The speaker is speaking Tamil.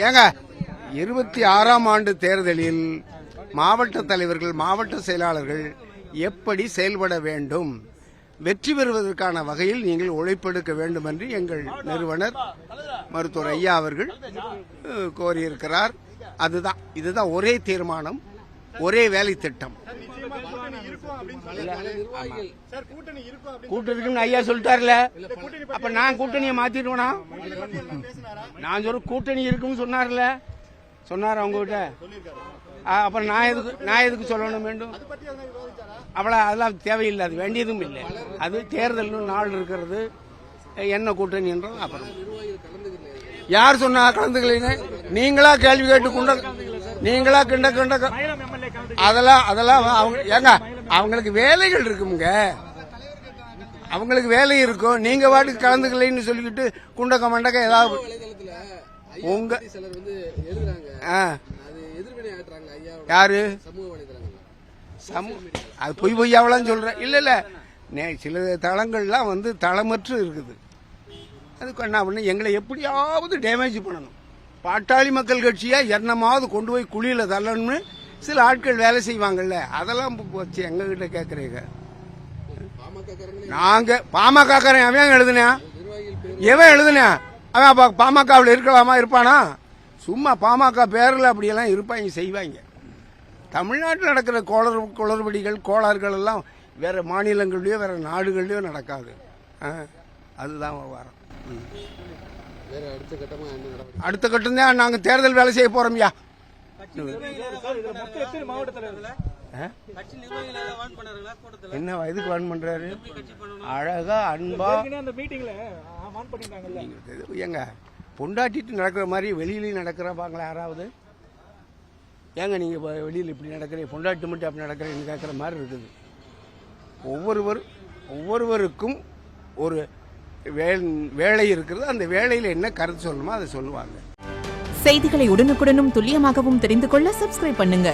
ஏங்க 26ஆம் ஆண்டு தேர்தலில் மாவட்ட தலைவர்கள் மாவட்ட செயலாளர்கள் எப்படி செயல்பட வேண்டும், வெற்றி பெறுவதற்கான வகையில் நீங்கள் உழைப்பெடுக்க வேண்டும் என்று எங்கள் நிறுவனர் மருத்துவர் ஐயா அவர்கள் கோரியிருக்கிறார். இதுதான் ஒரே தீர்மானம், ஒரே வேலை திட்டம். கூட்டணிக்கும் ஐயா சொல்லிட்டார்ல, அப்ப நான் கூட்டணியை மாத்திடுவேனா? நான் சொல்ற கூட்டணி இருக்குன்னு சொன்னார்ல, சொன்னார் அவங்க கிட்ட. அப்புறம் நான் எதுக்கு சொல்லணும் வேண்டும்? அவ்வளவு அதெல்லாம் தேவையில்லை, அது வேண்டியதும் இல்லை. அது தேர்தல் நாள் இருக்கிறது, என்ன கூட்டணி என்றும். அப்புறம் யார் சொன்னா கலந்துக்கலைன்னு? நீங்களா கேள்வி கேட்டு நீங்களா கிண்ட அதெல்லாம் ஏங்க அவங்களுக்கு வேலைகள் இருக்குங்க, அவங்களுக்கு வேலை இருக்கும். நீங்க வாட்டுக்கு கலந்துக்கலைன்னு சொல்லிக்கிட்டு குண்டக்க மண்டக்க ஏதாவது உங்க யாரு அது பொய்யாவெல்லாம் சொல்றேன். இல்ல சில தளங்கள்லாம் தளமற்று இருக்குது. அதுக்கு என்ன பண்ண, எங்களை எப்படியாவது டேமேஜ் பண்ணணும். பாட்டாளி மக்கள் கட்சியா என்னமாவது கொண்டு போய் குழியில தள்ளணும்னு சில ஆட்கள் வேலை செய்வாங்கல்ல, அதெல்லாம் வச்சு எங்க கிட்ட கேக்குறீங்க. நாங்க பாமகக்காரன் அவன் எழுதுனா, எவன் எழுதுனா அவன் பாமகவில் இருக்கலாமா? இருப்பானா? சும்மா பாமக பேரில் அப்படியெல்லாம் இருப்பாங்க, செய்வாங்க. தமிழ்நாட்டில் நடக்கிற குளறுபடிகள் கோளாறுகள் எல்லாம் வேற மாநிலங்கள்லயோ வேற நாடுகள்லயோ நடக்காது. அதுதான் விவகாரம். அடுத்த கட்டம் தான் நாங்க தேர்தல் வேலை செய்ய போறோம்யா. என்ன எதுக்கு வான் பண்றாரு? அழகா அன்பா ஏங்க பொண்டாட்டிட்டு நடக்கிற மாதிரி வெளியிலயும் நடக்கிறப்பாங்களா யாராவது? ஏங்க நீங்க வெளியில் இப்படி நடக்கிறீங்க, பொண்டாட்டி மட்டும் அப்படி நடக்கிறீங்கன்னு கேட்கிற மாதிரி இருக்குது. ஒவ்வொருவருக்கும் ஒரு வேலை இருக்கிறது. அந்த வேலையில் என்ன கருத்து சொல்லணுமோ அதை சொல்லுவாங்க. செய்திகளை உடனுக்குடனும் துல்லியமாகவும் தெரிந்து கொள்ள சப்ஸ்கிரைப் பண்ணுங்க.